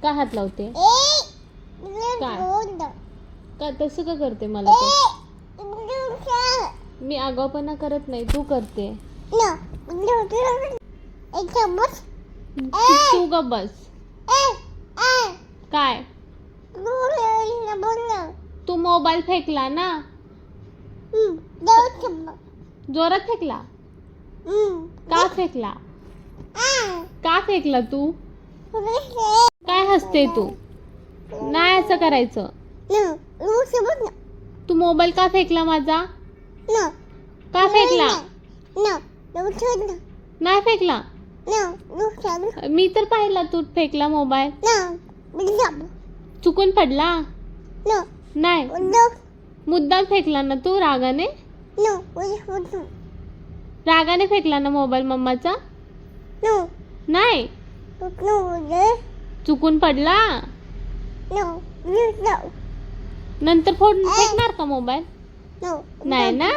का हात लावते? काय का तसं का करते मला ते? मी आगाऊपणा करत नाही, तू करते. तू ग बस. काय तू मोबाईल फेकला ना? जोरात फेकला? का फेकला? का फेकला तू? काय हसते तू? नाही असं करायचं. तू मोबाईल का फेकला माझा? का फेकला? नाही फेकला. मी तर पाहिला तू फेकला मोबाईल. चुकून पडला? नाही, मुद्दाम फेकला ना तू रागाने? रागाने फेकला ना मोबाईल मम्माचा? नाही, चुकून पडला. नंतर फेकणार का मोबाईल? नाही ना.